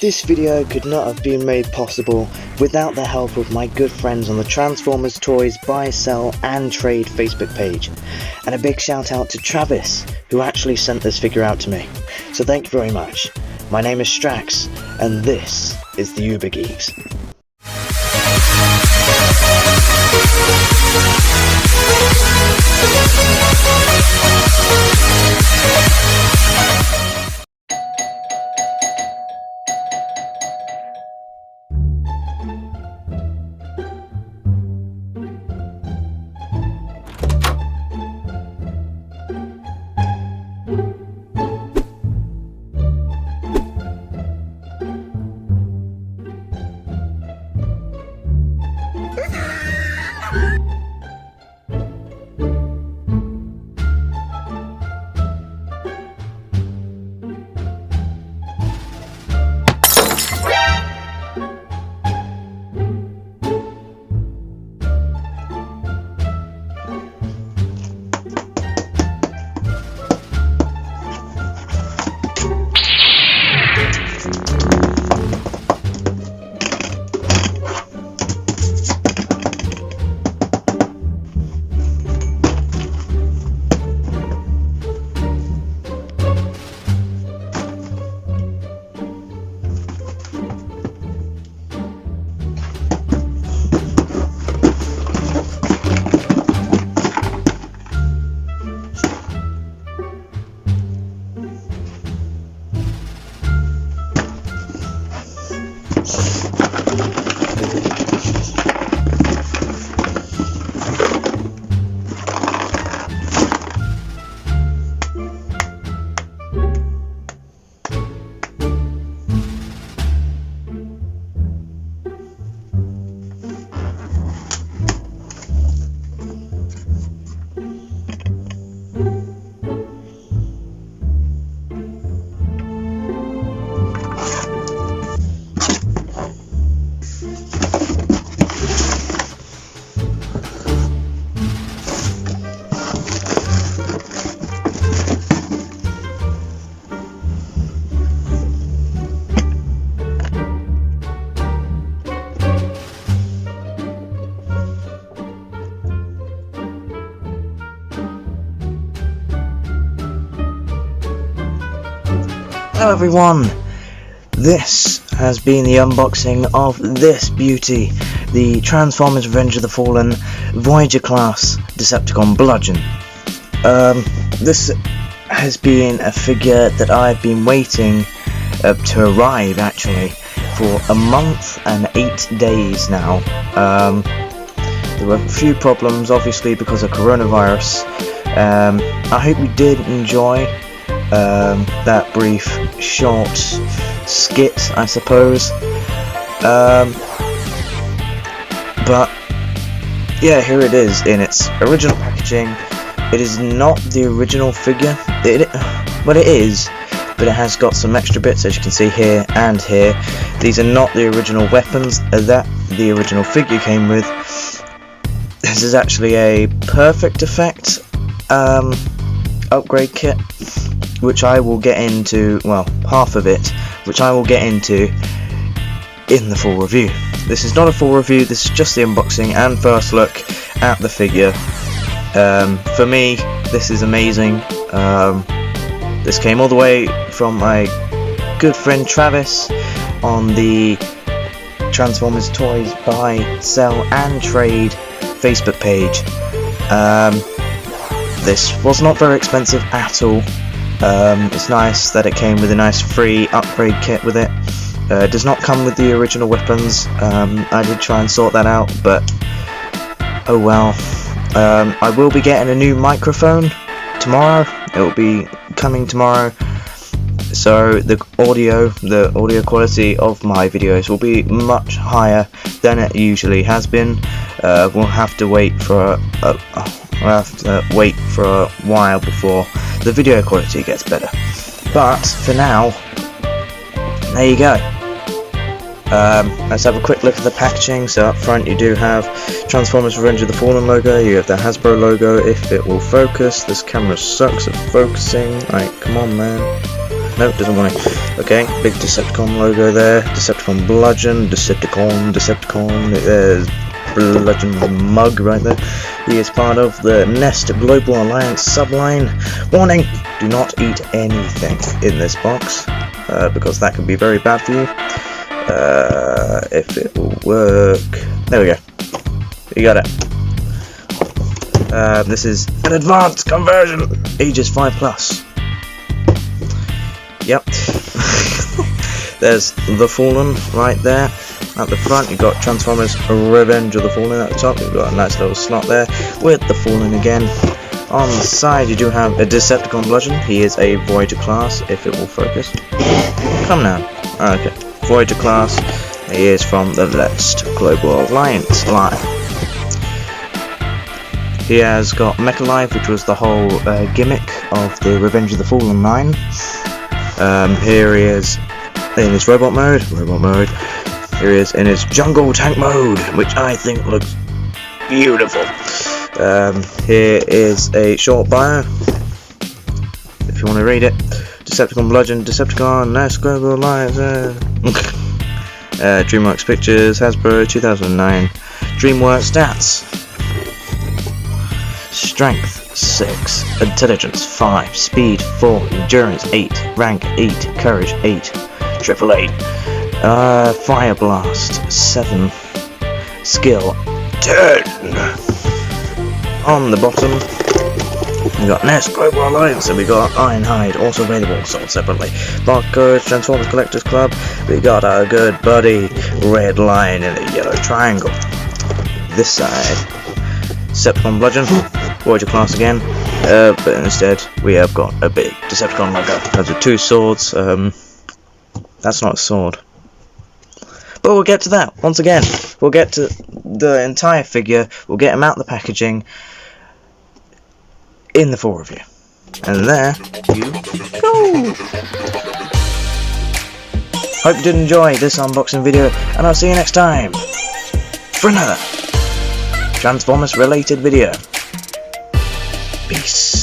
This video could not have been made possible without the help of my good friends on the Transformers Toys Buy, Sell and Trade Facebook page. And a big shout out to Travis, who actually sent this figure out to me. So thank you very much. My name is Stracks, and this is the Uber Geeks. Hello everyone, this has been the unboxing of this beauty, the Transformers Revenge of the Fallen Voyager class Decepticon Bludgeon. This has been a figure that I've been waiting to arrive actually for a month and 8 days now. There were a few problems obviously because of coronavirus. I hope you did enjoy that brief short skit, I suppose, but yeah, here it is in its original packaging. It is not the original figure, well it is, but it has got some extra bits as you can see here and here. These are not the original weapons that the original figure came with. This is actually a perfect effect upgrade kit, which I will get into, well, half of it, which I will get into in the full review. This is not a full review, this is just the unboxing and first look at the figure. For me, this is amazing. This came all the way from my good friend Travis on the Transformers Toys Buy, Sell and Trade Facebook page. This was not very expensive at all. It's nice that it came with a nice free upgrade kit with it. It does not come with the original weapons. I did try and sort that out, but oh well. I will be getting a new microphone tomorrow. It will be coming tomorrow, so the audio quality of my videos will be much higher than it usually has been. We'll have to wait for a while before the video quality gets better, but for now, there you go. Let's have a quick look at the packaging. So up front you do have Transformers Revenge of the Fallen logo, you have the Hasbro logo, if it will focus. This camera sucks at focusing, like come on man. Nope, doesn't want it. Okay, big Decepticon logo there. Decepticon Bludgeon, Decepticon, there's Bludgeon Mug right there. He is part of the Nest Global Alliance subline. Warning, do not eat anything in this box, because that could be very bad for you. If it will work. There we go. You got it. This is an advanced conversion, ages 5+. Yep. There's the Fallen right there. At the front, you've got Transformers Revenge of the Fallen. At the top, you've got a nice little slot there with the Fallen again. On the side, you do have a Decepticon Bludgeon. He is a Voyager class, if it will focus. Come now. Okay. Voyager class. He is from the Nest Global Alliance line. He has got Mecha Life, which was the whole gimmick of the Revenge of the Fallen line. Here he is in his robot mode. Here he is in his jungle tank mode, which I think looks beautiful. Here is a short bio, if you want to read it. Decepticon Bludgeon, Decepticon, Nest Global Alliance. DreamWorks Pictures, Hasbro, 2009. DreamWorks stats. Strength 6, Intelligence 5, Speed 4, Endurance 8, Rank 8, Courage 8, Triple 8, Fire Blast 7, Skill 10. On the bottom, we got Nest Global Alliance, and we got Ironhide, also available, sold separately. Barcodes, Transformers Collectors Club, we got our good buddy Red Lion in a yellow triangle. This side, Decepticon Bludgeon, Voyager class again, but instead we have got a big Decepticon logo. Those are 2 swords. That's not a sword. But we'll get to that once again. We'll get to the entire figure. We'll get him out the packaging in the full review. And there you go. Hope you did enjoy this unboxing video, and I'll see you next time for another Transformers related video. Peace.